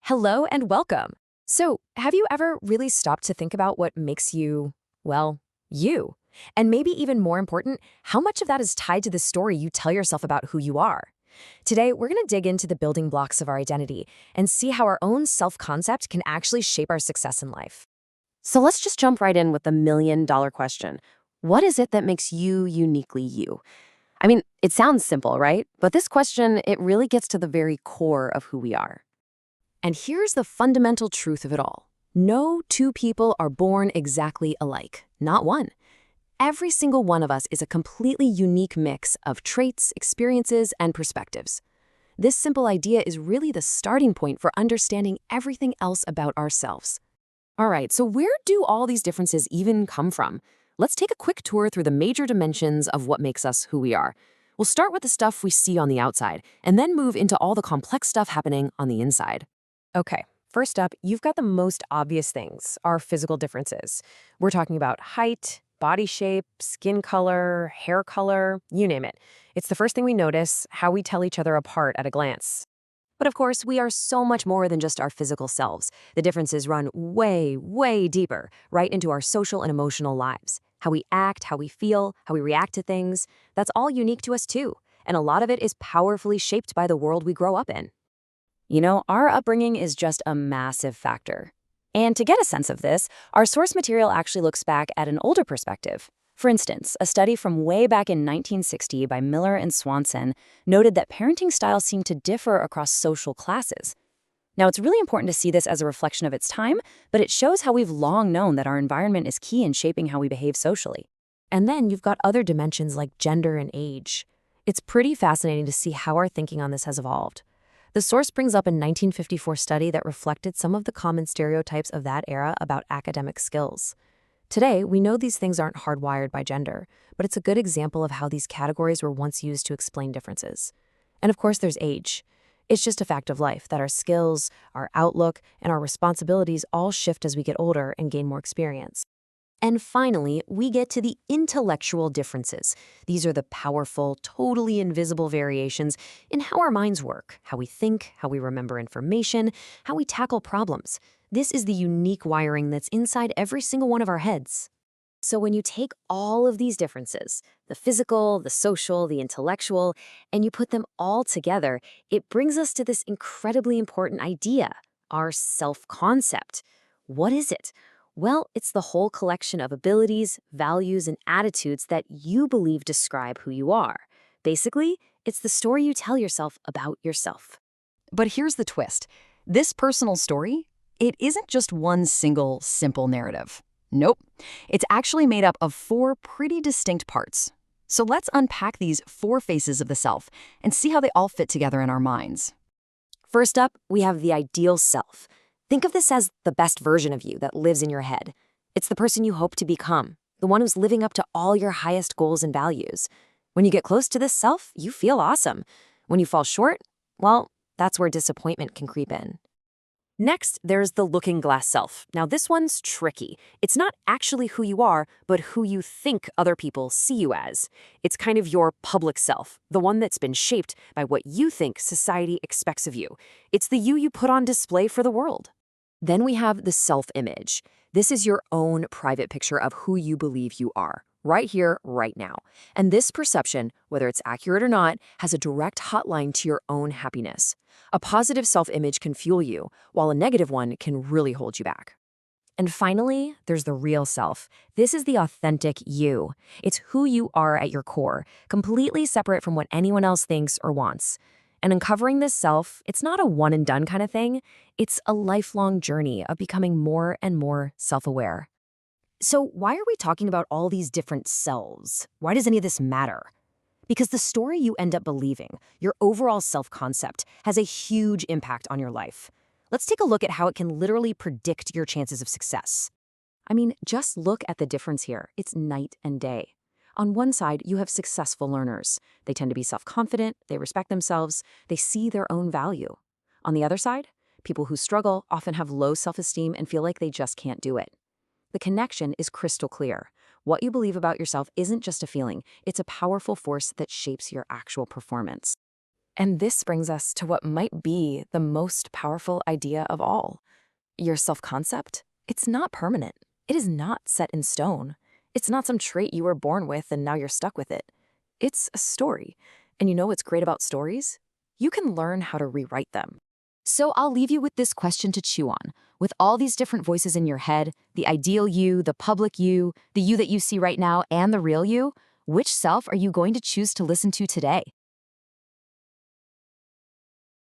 Hello and welcome. So, have you ever really stopped to think about what makes you, well, you? And maybe even more important, how much of that is tied to the story you tell yourself about who you are? Today, we're going to dig into the building blocks of our identity and see how our own self-concept can actually shape our success in life. So let's just jump right in with the million-dollar question. What is it that makes you uniquely you? I mean, it sounds simple, right? But this question, it really gets to the very core of who we are. And here's the fundamental truth of it all. No two people are born exactly alike, not one. Every single one of us is a completely unique mix of traits, experiences, and perspectives. This simple idea is really the starting point for understanding everything else about ourselves. All right, so where do all these differences even come from? Let's take a quick tour through the major dimensions of what makes us who we are. We'll start with the stuff we see on the outside, and then move into all the complex stuff happening on the inside. Okay, first up, you've got the most obvious things, our physical differences. We're talking about height, body shape, skin color, hair color, you name it. It's the first thing we notice, how we tell each other apart at a glance. But of course, we are so much more than just our physical selves. The differences run way, way deeper, right into our social and emotional lives. How we act, how we feel, how we react to things, that's all unique to us too. And a lot of it is powerfully shaped by the world we grow up in. Our upbringing is just a massive factor. And to get a sense of this, our source material actually looks back at an older perspective. For instance, a study from way back in 1960 by Miller and Swanson noted that parenting styles seem to differ across social classes. Now, it's really important to see this as a reflection of its time, but it shows how we've long known that our environment is key in shaping how we behave socially. And then you've got other dimensions like gender and age. It's pretty fascinating to see how our thinking on this has evolved. The source brings up a 1954 study that reflected some of the common stereotypes of that era about academic skills. Today, we know these things aren't hardwired by gender, but it's a good example of how these categories were once used to explain differences. And of course, there's age. It's just a fact of life that our skills, our outlook, and our responsibilities all shift as we get older and gain more experience. And finally, we get to the intellectual differences. These are the powerful, totally invisible variations in how our minds work, how we think, how we remember information, how we tackle problems. This is the unique wiring that's inside every single one of our heads. So when you take all of these differences, the physical, the social, the intellectual, and you put them all together, it brings us to this incredibly important idea, our self-concept. What is it? Well, it's the whole collection of abilities, values, and attitudes that you believe describe who you are. Basically, it's the story you tell yourself about yourself. But here's the twist. This personal story, it isn't just one single, simple narrative. Nope. It's actually made up of four pretty distinct parts. So let's unpack these four faces of the self and see how they all fit together in our minds. First up, we have the ideal self. Think of this as the best version of you that lives in your head. It's the person you hope to become, the one who's living up to all your highest goals and values. When you get close to this self, you feel awesome. When you fall short, well, that's where disappointment can creep in. Next, there's the looking glass self. Now, this one's tricky. It's not actually who you are, but who you think other people see you as. It's kind of your public self, the one that's been shaped by what you think society expects of you. It's the you put on display for the world. Then we have the self-image. This is your own private picture of who you believe you are, right here, right now. And this perception, whether it's accurate or not, has a direct hotline to your own happiness. A positive self-image can fuel you, while a negative one can really hold you back. And finally, there's the real self. This is the authentic you. It's who you are at your core, completely separate from what anyone else thinks or wants. And uncovering this self, it's not a one-and-done kind of thing. It's a lifelong journey of becoming more and more self-aware. So why are we talking about all these different selves? Why does any of this matter? Because the story you end up believing, your overall self-concept, has a huge impact on your life. Let's take a look at how it can literally predict your chances of success. I mean, just look at the difference here. It's night and day. On one side, you have successful learners. They tend to be self-confident, they respect themselves, they see their own value. On the other side, people who struggle often have low self-esteem and feel like they just can't do it. The connection is crystal clear. What you believe about yourself isn't just a feeling, it's a powerful force that shapes your actual performance. And this brings us to what might be the most powerful idea of all. Your self-concept, it's not permanent. It is not set in stone. It's not some trait you were born with and now you're stuck with it. It's a story. And you know what's great about stories? You can learn how to rewrite them. So I'll leave you with this question to chew on. With all these different voices in your head, the ideal you, the public you, the you that you see right now, and the real you, which self are you going to choose to listen to today?